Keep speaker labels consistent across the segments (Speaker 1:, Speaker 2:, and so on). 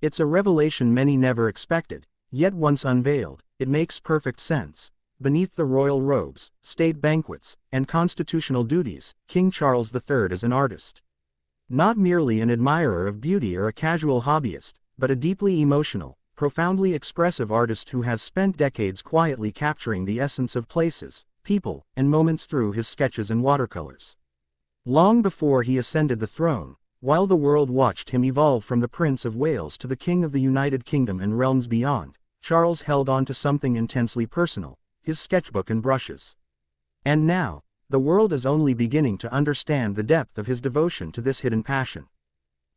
Speaker 1: It's a revelation many never expected, yet once unveiled, it makes perfect sense. Beneath the royal robes, state banquets, and constitutional duties, King Charles III is an artist. Not merely an admirer of beauty or a casual hobbyist, but a deeply emotional, profoundly expressive artist who has spent decades quietly capturing the essence of places, people, and moments through his sketches and watercolors. Long before he ascended the throne, while the world watched him evolve from the Prince of Wales to the King of the United Kingdom and realms beyond, Charles held on to something intensely personal: his sketchbook and brushes. And now, the world is only beginning to understand the depth of his devotion to this hidden passion.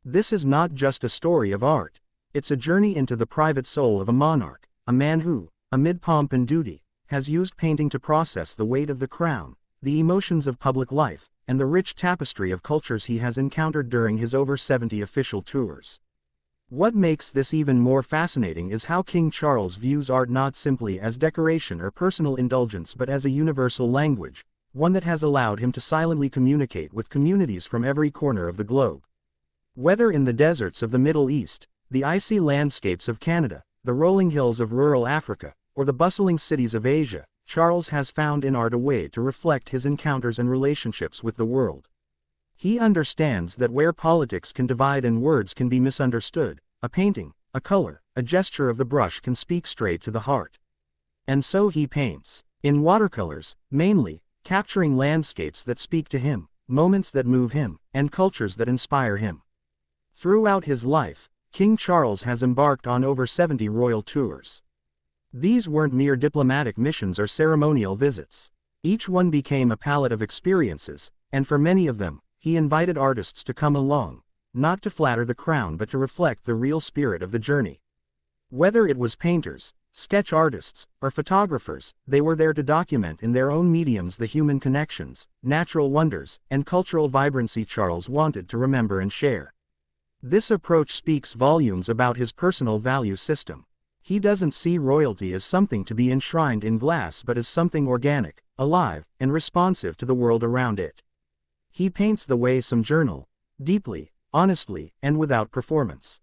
Speaker 1: This is not just a story of art, it's a journey into the private soul of a monarch, a man who, amid pomp and duty, has used painting to process the weight of the crown, the emotions of public life, and the rich tapestry of cultures he has encountered during his over 70 official tours. What makes this even more fascinating is how King Charles views art not simply as decoration or personal indulgence but as a universal language, one that has allowed him to silently communicate with communities from every corner of the globe. Whether in the deserts of the Middle East, the icy landscapes of Canada, the rolling hills of rural Africa, or the bustling cities of Asia, Charles has found in art a way to reflect his encounters and relationships with the world. He understands that where politics can divide and words can be misunderstood, a painting, a color, a gesture of the brush can speak straight to the heart. And so he paints, in watercolors, mainly, capturing landscapes that speak to him, moments that move him, and cultures that inspire him. Throughout his life, King Charles has embarked on over 70 royal tours. These weren't mere diplomatic missions or ceremonial visits. Each one became a palette of experiences, and for many of them, he invited artists to come along, not to flatter the crown but to reflect the real spirit of the journey. Whether it was painters, sketch artists, or photographers, they were there to document in their own mediums the human connections, natural wonders, and cultural vibrancy Charles wanted to remember and share. This approach speaks volumes about his personal value system. He doesn't see royalty as something to be enshrined in glass but as something organic, alive, and responsive to the world around it. He paints the way some journal, deeply, honestly, and without performance.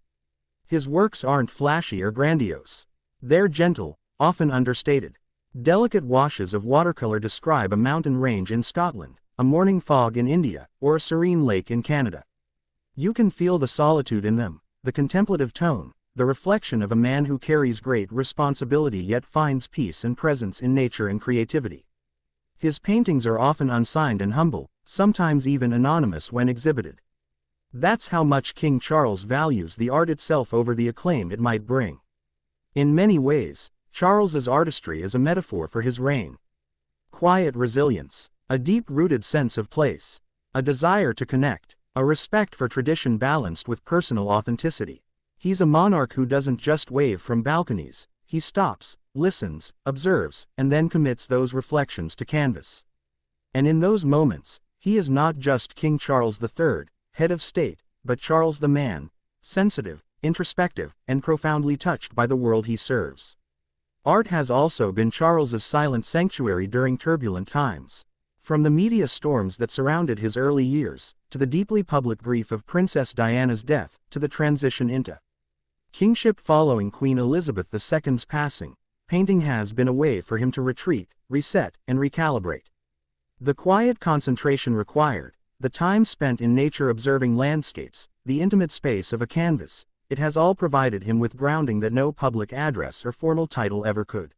Speaker 1: His works aren't flashy or grandiose. They're gentle, often understated. Delicate washes of watercolor describe a mountain range in Scotland, a morning fog in India, or a serene lake in Canada. You can feel the solitude in them, the contemplative tone, the reflection of a man who carries great responsibility yet finds peace and presence in nature and creativity. His paintings are often unsigned and humble, sometimes even anonymous when exhibited. That's how much King Charles values the art itself over the acclaim it might bring. In many ways, Charles's artistry is a metaphor for his reign. Quiet resilience, a deep-rooted sense of place, a desire to connect, a respect for tradition balanced with personal authenticity. He's a monarch who doesn't just wave from balconies, he stops, listens, observes, and then commits those reflections to canvas. And in those moments, he is not just King Charles III, head of state, but Charles the man, sensitive, introspective, and profoundly touched by the world he serves. Art has also been Charles's silent sanctuary during turbulent times. From the media storms that surrounded his early years, to the deeply public grief of Princess Diana's death, to the transition into kingship following Queen Elizabeth II's passing, painting has been a way for him to retreat, reset, and recalibrate. The quiet concentration required, the time spent in nature observing landscapes, the intimate space of a canvas, it has all provided him with grounding that no public address or formal title ever could.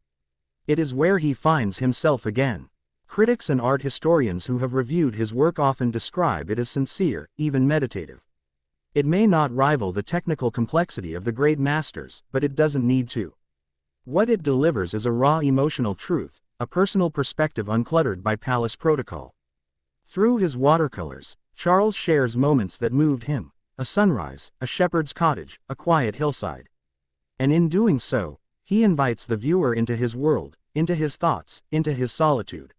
Speaker 1: It is where he finds himself again. Critics and art historians who have reviewed his work often describe it as sincere, even meditative. It may not rival the technical complexity of the great masters, but it doesn't need to. What it delivers is a raw emotional truth, a personal perspective uncluttered by palace protocol. Through his watercolors, Charles shares moments that moved him: a sunrise, a shepherd's cottage, a quiet hillside. And in doing so, he invites the viewer into his world, into his thoughts, into his solitude.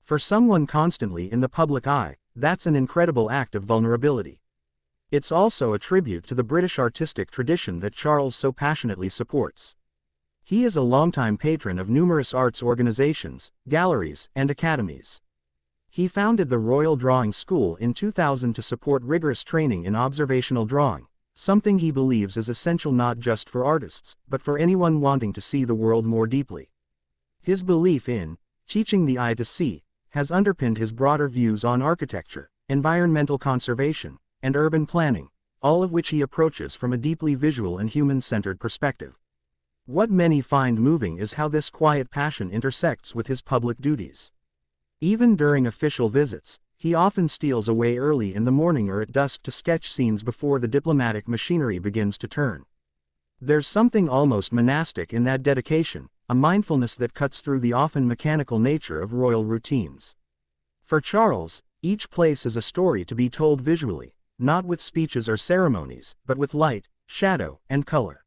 Speaker 1: For someone constantly in the public eye, that's an incredible act of vulnerability. It's also a tribute to the British artistic tradition that Charles so passionately supports. He is a longtime patron of numerous arts organizations, galleries, and academies. He founded the Royal Drawing School in 2000 to support rigorous training in observational drawing, something he believes is essential not just for artists, but for anyone wanting to see the world more deeply. His belief in teaching the eye to see has underpinned his broader views on architecture, environmental conservation, and urban planning, all of which he approaches from a deeply visual and human-centered perspective. What many find moving is how this quiet passion intersects with his public duties. Even during official visits, he often steals away early in the morning or at dusk to sketch scenes before the diplomatic machinery begins to turn. There's something almost monastic in that dedication, a mindfulness that cuts through the often mechanical nature of royal routines. For Charles, each place is a story to be told visually, not with speeches or ceremonies, but with light, shadow, and color.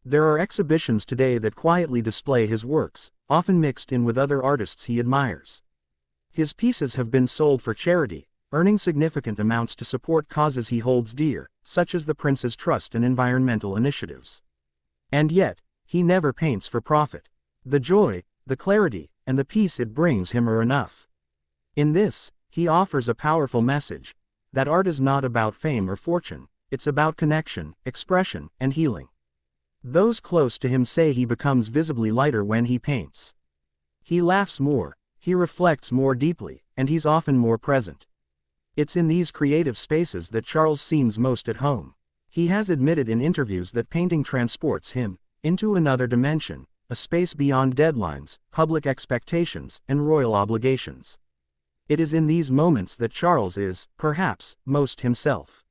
Speaker 1: There are exhibitions today that quietly display his works, often mixed in with other artists he admires. His pieces have been sold for charity, earning significant amounts to support causes he holds dear, such as the Prince's Trust and environmental initiatives. And yet, he never paints for profit. The joy, the clarity, and the peace it brings him are enough. In this, he offers a powerful message, that art is not about fame or fortune, it's about connection, expression, and healing. Those close to him say he becomes visibly lighter when he paints. He laughs more, he reflects more deeply, and he's often more present. It's in these creative spaces that Charles seems most at home. He has admitted in interviews that painting transports him into another dimension, a space beyond deadlines, public expectations, and royal obligations. It is in these moments that Charles is, perhaps, most himself.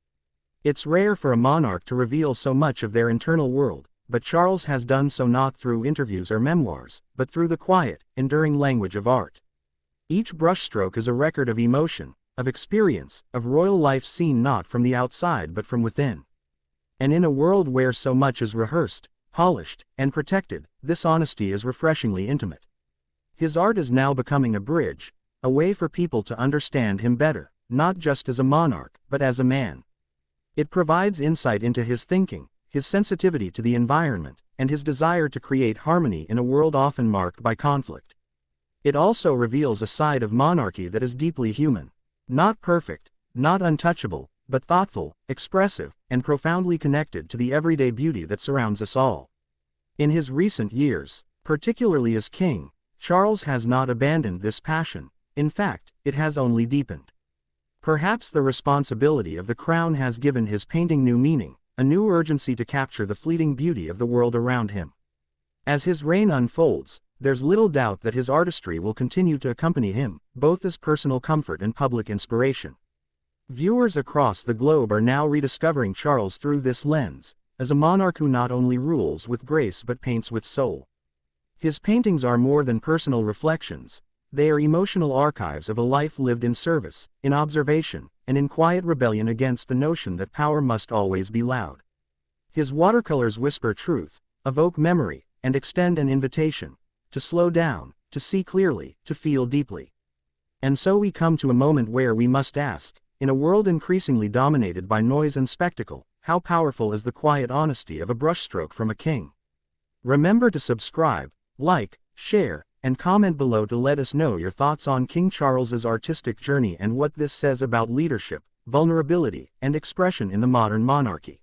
Speaker 1: It's rare for a monarch to reveal so much of their internal world, but Charles has done so not through interviews or memoirs, but through the quiet, enduring language of art. Each brushstroke is a record of emotion, of experience, of royal life seen not from the outside but from within. And in a world where so much is rehearsed, polished, and protected, this honesty is refreshingly intimate. His art is now becoming a bridge, a way for people to understand him better, not just as a monarch, but as a man. It provides insight into his thinking, his sensitivity to the environment, and his desire to create harmony in a world often marked by conflict. It also reveals a side of monarchy that is deeply human. Not perfect, not untouchable, but thoughtful, expressive, and profoundly connected to the everyday beauty that surrounds us all. In his recent years, particularly as king, Charles has not abandoned this passion. In fact, it has only deepened. Perhaps the responsibility of the crown has given his painting new meaning, a new urgency to capture the fleeting beauty of the world around him. As his reign unfolds, there's little doubt that his artistry will continue to accompany him, both as personal comfort and public inspiration. Viewers across the globe are now rediscovering Charles through this lens, as a monarch who not only rules with grace but paints with soul. His paintings are more than personal reflections. They are emotional archives of a life lived in service, in observation, and in quiet rebellion against the notion that power must always be loud. His watercolors whisper truth, evoke memory, and extend an invitation to slow down, to see clearly, to feel deeply. And so we come to a moment where we must ask, in a world increasingly dominated by noise and spectacle, how powerful is the quiet honesty of a brushstroke from a king? Remember to subscribe, like, share, and comment below to let us know your thoughts on King Charles's artistic journey and what this says about leadership, vulnerability, and expression in the modern monarchy.